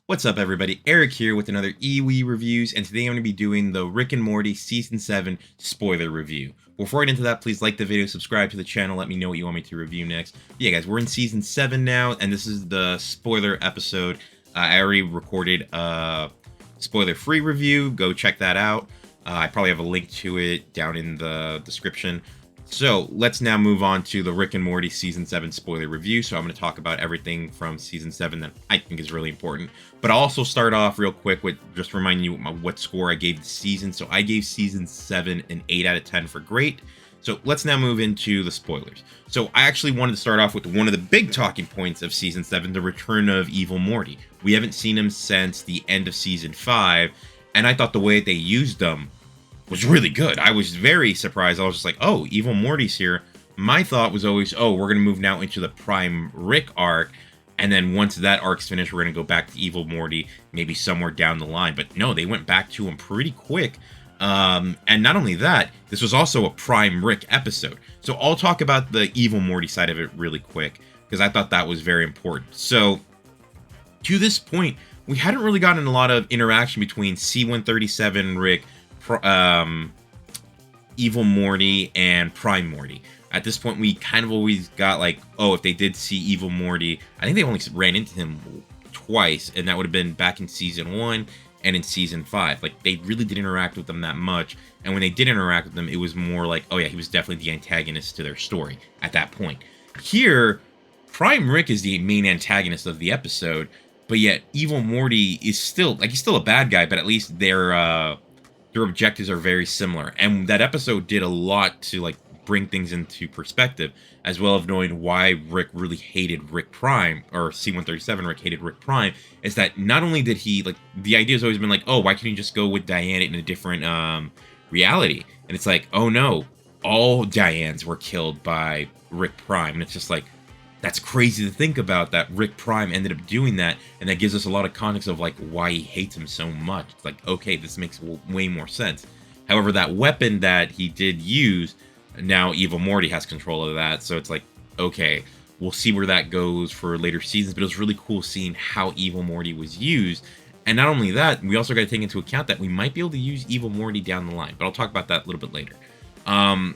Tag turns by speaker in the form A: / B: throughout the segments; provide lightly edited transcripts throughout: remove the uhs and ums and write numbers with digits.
A: What's up, everybody? Eric here with another EWE Reviews, and today I'm going to be doing the Rick and Morty Season 7 spoiler review. Before I get into that, please like the video, subscribe to the channel, let me know what you want me to review next. But yeah, guys, we're in Season 7 now, and this is the spoiler episode. I already recorded a spoiler-free review. Go check that out. I probably have a link to it down in the description. So let's now move on to the Rick and Morty Season 7 spoiler review. So I'm going to talk about everything from Season 7 that I think is really important. But I'll also start off real quick with just reminding you what score I gave the season. So I gave Season 7 an 8 out of 10 for great. So let's now move into the spoilers. So I actually wanted to start off with one of the big talking points of Season 7, the return of Evil Morty. We haven't seen him since the end of Season 5, and I thought the way they used him was really good. I was very surprised. I was just like, oh, Evil Morty's here. My thought was always, oh, we're going to move now into the Prime Rick arc, and then once that arc's finished, we're going to go back to Evil Morty, maybe somewhere down the line. But no, they went back to him pretty quick. And not only that, this was also a Prime Rick episode. So I'll talk about the Evil Morty side of it really quick, because I thought that was very important. So, to this point, we hadn't really gotten a lot of interaction between C-137 Rick, Evil Morty, and Prime Morty. At this point, we kind of always got like, oh, if they did see Evil Morty, I think they only ran into him twice, and that would have been back in Season 1 and in Season 5. Like, they really didn't interact with them that much, and when they did interact with them, it was more like, oh yeah, he was definitely the antagonist to their story at that point. Here, Prime Rick is the main antagonist of the episode, but yet Evil Morty is still, like, he's still a bad guy, but at least their objectives are very similar. And that episode did a lot to, like, bring things into perspective, as well as knowing why Rick really hated Rick Prime, or C-137 Rick hated Rick Prime, is that not only did he, like, the idea has always been like, oh, why can't you just go with Diane in a different reality? And it's like, oh no, all Dianes were killed by Rick Prime. And it's just like, that's crazy to think about, that Rick Prime ended up doing that, and that gives us a lot of context of, like, why he hates him so much. It's like, okay, this makes way more sense. However, that weapon that he did use, now Evil Morty has control of that, so it's like, okay, we'll see where that goes for later seasons, but it was really cool seeing how Evil Morty was used. And not only that, we also got to take into account that we might be able to use Evil Morty down the line, but I'll talk about that a little bit later. Oh,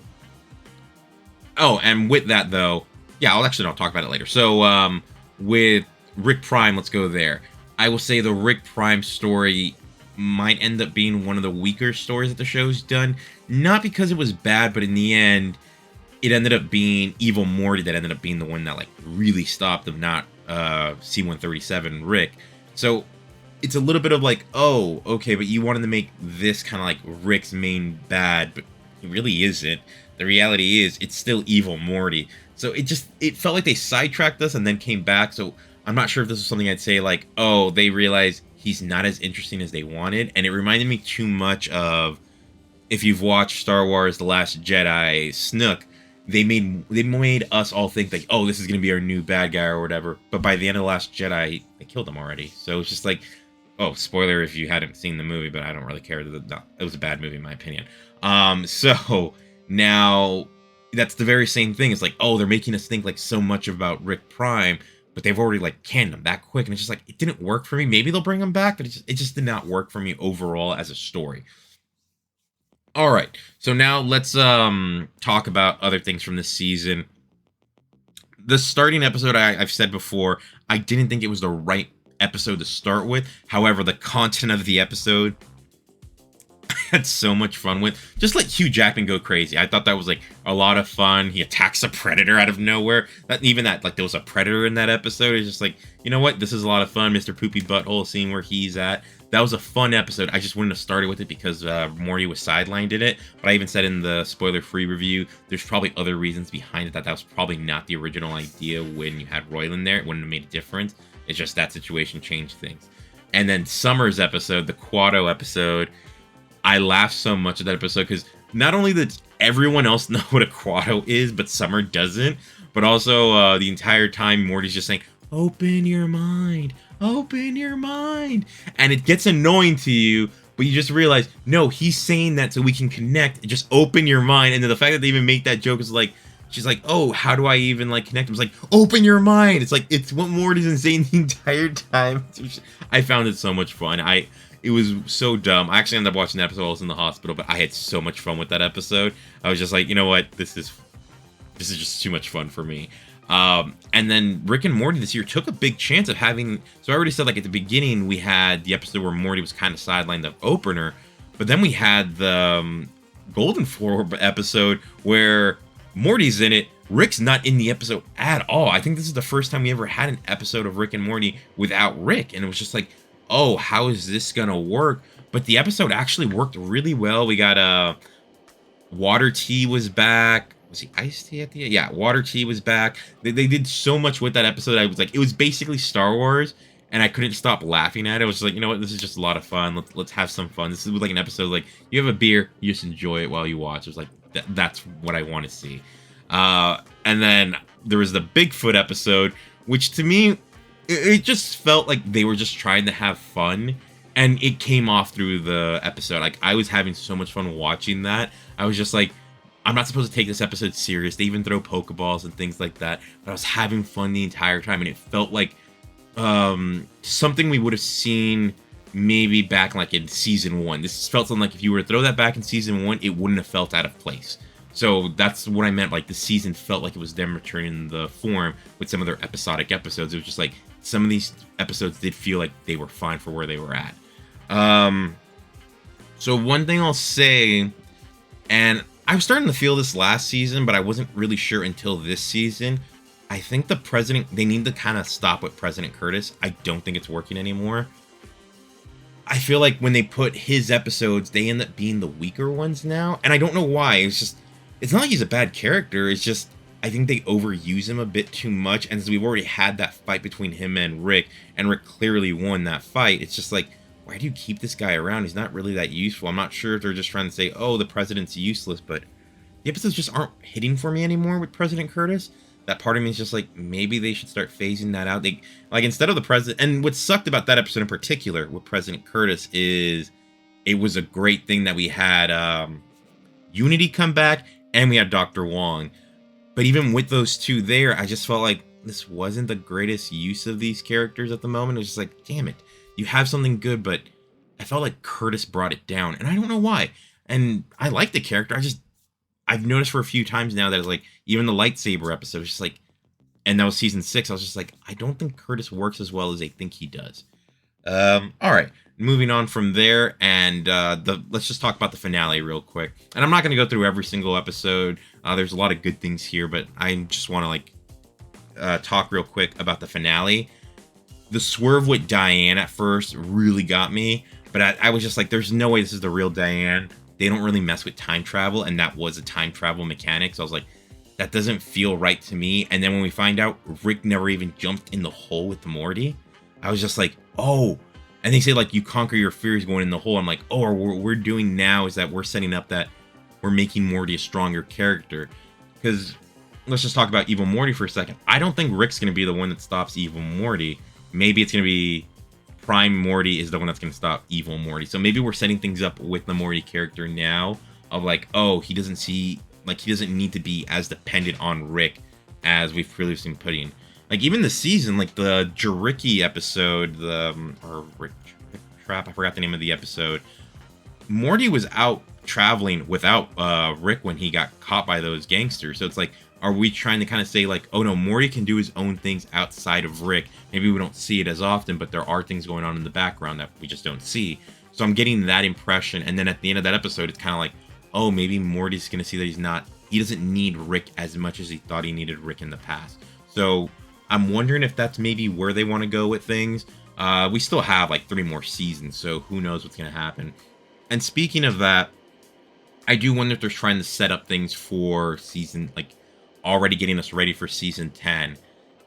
A: and with that, though, yeah, I'll talk about it later. So, with Rick Prime, let's go there. I will say the Rick Prime story might end up being one of the weaker stories that the show's done. Not because it was bad, but in the end, it ended up being Evil Morty that ended up being the one that, like, really stopped them, not C-137 Rick. So, it's a little bit of like, oh, okay, but you wanted to make this kind of like Rick's main bad, but he really isn't. The reality is, it's still Evil Morty. So it felt like they sidetracked us and then came back. So I'm not sure if this is something I'd say like, oh, they realized he's not as interesting as they wanted. And it reminded me too much of, if you've watched Star Wars The Last Jedi, Snook, they made us all think like, oh, this is going to be our new bad guy or whatever. But by the end of The Last Jedi, they killed him already. So it's just like, oh, spoiler if you hadn't seen the movie, but I don't really care. It was a bad movie in my opinion. So now that's the very same thing. It's like, oh, they're making us think like so much about Rick Prime, but they've already like canned him that quick, and it's just like, it didn't work for me. Maybe they'll bring him back, but it just did not work for me overall as a story. All right, so now let's talk about other things from this season. The starting episode, I've said before, I didn't think it was the right episode to start with. However, the content of the episode I had so much fun with. Just let Hugh Jackman go crazy. I thought that was like a lot of fun. He attacks a predator out of nowhere. Like there was a predator in that episode. It's just like, you know what? This is a lot of fun. Mr. Poopy Butthole, seeing where he's at. That was a fun episode. I just wouldn't have started with it because Morty was sidelined in it. But I even said in the spoiler-free review, there's probably other reasons behind it, that was probably not the original idea when you had Royland there. It wouldn't have made a difference. It's just that situation changed things. And then Summer's episode, the Quado episode, I laughed so much at that episode because not only does everyone else know what a Quado is, but Summer doesn't, but also the entire time Morty's just saying, open your mind, open your mind. And it gets annoying to you, but you just realize, no, he's saying that so we can connect, just open your mind. And then the fact that they even make that joke is like, she's like, oh, how do I even like connect them? It's like, open your mind. It's like, it's what Morty's been saying the entire time. I found it so much fun. It was so dumb. I actually ended up watching the episode while I was in the hospital, but I had so much fun with that episode. I was just like, you know what, this is just too much fun for me. And then Rick and Morty this year took a big chance of having. So I already said, like, at the beginning we had the episode where Morty was kind of sidelined, the opener, but then we had the Golden Floor episode where Morty's in it. Rick's not in the episode at all. I think this is the first time we ever had an episode of Rick and Morty without Rick, and it was just like, oh, how is this gonna work? But the episode actually worked really well. We got Water Tea was back. Was he Iced Tea at the end? Yeah, Water Tea was back. They did so much with that episode. I was like, it was basically Star Wars, and I couldn't stop laughing at it. I was just like, you know what, this is just a lot of fun. Let's have some fun. This is like an episode like, you have a beer, you just enjoy it while you watch. It was like, that's what I want to see. And then there was the Bigfoot episode, which to me, it just felt like they were just trying to have fun, and it came off through the episode. Like, I was having so much fun watching that. I was just like, I'm not supposed to take this episode serious. They even throw Pokeballs and things like that, but I was having fun the entire time, and it felt like something we would have seen maybe back like in season 1. This felt something like if you were to throw that back in season 1, it wouldn't have felt out of place. So that's what I meant. Like, the season felt like it was them returning the form with some of their episodic episodes. It was just like some of these episodes did feel like they were fine for where they were at. So one thing I'll say, and I was starting to feel this last season, but I wasn't really sure until this season. I think they need to kind of stop with President Curtis. I don't think it's working anymore. I feel like when they put his episodes, they end up being the weaker ones now. And I don't know why. It's not like he's a bad character. It's just, I think they overuse him a bit too much. And since we've already had that fight between him and Rick clearly won that fight, it's just like, why do you keep this guy around? He's not really that useful. I'm not sure if they're just trying to say, oh, the president's useless, but the episodes just aren't hitting for me anymore with President Curtis. That part of me is just like, maybe they should start phasing that out. They, like, instead of the president, and what sucked about that episode in particular with President Curtis is it was a great thing that we had Unity come back and we had Dr. Wong. But even with those two there, I just felt like this wasn't the greatest use of these characters at the moment. It was just like, damn it, you have something good, but I felt like Curtis brought it down, and I don't know why. And I like the character. I've noticed for a few times now that it's like, even the lightsaber episode is just like, and that was season 6, I was just like, I don't think Curtis works as well as they think he does. All right, moving on from there, and let's just talk about the finale real quick. And I'm not going to go through every single episode. There's a lot of good things here, but I just want to like talk real quick about the finale. The swerve with Diane at first really got me, but I was just like, there's no way this is the real Diane. They don't really mess with time travel, and that was a time travel mechanic. So I was like, that doesn't feel right to me. And then when we find out Rick never even jumped in the hole with Morty, I was just like, oh. And they say, like, you conquer your fears going in the hole. I'm like, oh, what we're doing now is that we're setting up that we're making Morty a stronger character. Because let's just talk about Evil Morty for a second. I don't think Rick's going to be the one that stops Evil Morty. Maybe it's going to be Prime Morty is the one that's going to stop Evil Morty. So maybe we're setting things up with the Morty character now of like, oh, he doesn't need to be as dependent on Rick as we've previously been putting. Like, even the season, like the Juricki episode, or Rick Trap, I forgot the name of the episode. Morty was out traveling without Rick when he got caught by those gangsters. So it's like, are we trying to kind of say like, oh no, Morty can do his own things outside of Rick. Maybe we don't see it as often, but there are things going on in the background that we just don't see. So I'm getting that impression. And then at the end of that episode, it's kind of like, oh, maybe Morty's going to see that he doesn't need Rick as much as he thought he needed Rick in the past. So I'm wondering if that's maybe where they want to go with things. We still have like 3 more seasons, so who knows what's going to happen. And speaking of that, I do wonder if they're trying to set up things for season, like, already getting us ready for season 10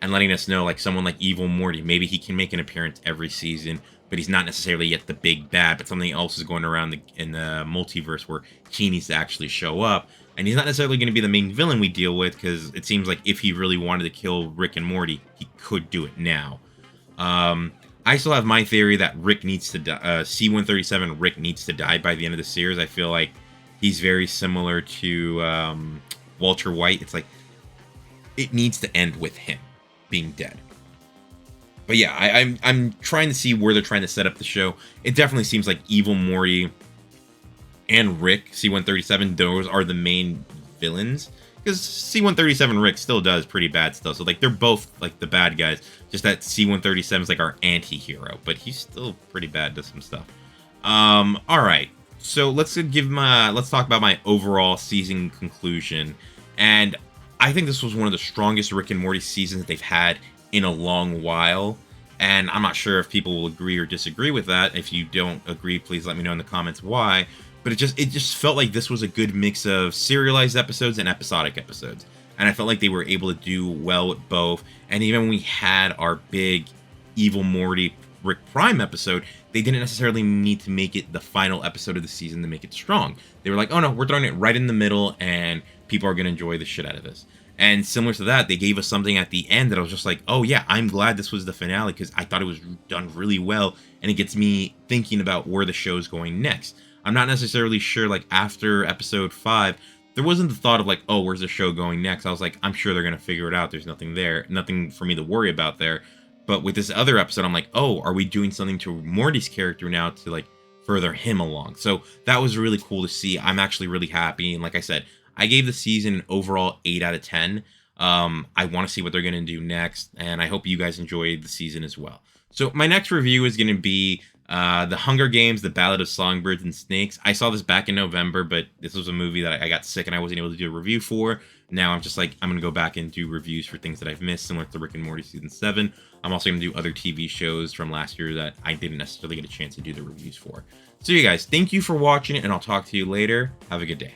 A: and letting us know, like, someone like Evil Morty, maybe he can make an appearance every season, but he's not necessarily yet the big bad, but something else is going around in the multiverse where he needs to actually show up, and he's not necessarily going to be the main villain we deal with, because it seems like if he really wanted to kill Rick and Morty, he could do it now. I still have my theory that Rick needs to die. C-137 Rick needs to die by the end of the series. I feel like he's very similar to Walter White. It's like, it needs to end with him being dead. But yeah, I'm trying to see where they're trying to set up the show. It definitely seems like Evil Morty and Rick, C-137, those are the main villains. Because C-137 Rick still does pretty bad stuff. So, like, they're both, like, the bad guys. Just that C-137 is, like, our anti-hero. But he's still pretty bad to some stuff. Alright. So, let's talk about my overall season conclusion. And I think this was one of the strongest Rick and Morty seasons that they've had in a long while. And I'm not sure if people will agree or disagree with that. If you don't agree, please let me know in the comments why. But it just felt like this was a good mix of serialized episodes and episodic episodes. And I felt like they were able to do well with both. And even when we had our big Evil Morty Rick Prime episode, they didn't necessarily need to make it the final episode of the season to make it strong. They were like, oh no, we're throwing it right in the middle and people are going to enjoy the shit out of this. And similar to that, they gave us something at the end that I was just like, oh yeah, I'm glad this was the finale because I thought it was done really well. And it gets me thinking about where the show's going next. I'm not necessarily sure, like, after episode 5, there wasn't the thought of, like, oh, where's the show going next? I was like, I'm sure they're going to figure it out. There's nothing there. Nothing for me to worry about there. But with this other episode, I'm like, oh, are we doing something to Morty's character now to, like, further him along? So that was really cool to see. I'm actually really happy. And like I said, I gave the season an overall 8 out of 10. I want to see what they're going to do next. And I hope you guys enjoyed the season as well. So my next review is going to be The Hunger Games, The Ballad of Songbirds and Snakes. I saw this back in November, but this was a movie that I got sick and I wasn't able to do a review for. Now I'm just like, I'm going to go back and do reviews for things that I've missed, similar to Rick and Morty Season 7. I'm also going to do other TV shows from last year that I didn't necessarily get a chance to do the reviews for. So you guys, thank you for watching, and I'll talk to you later. Have a good day.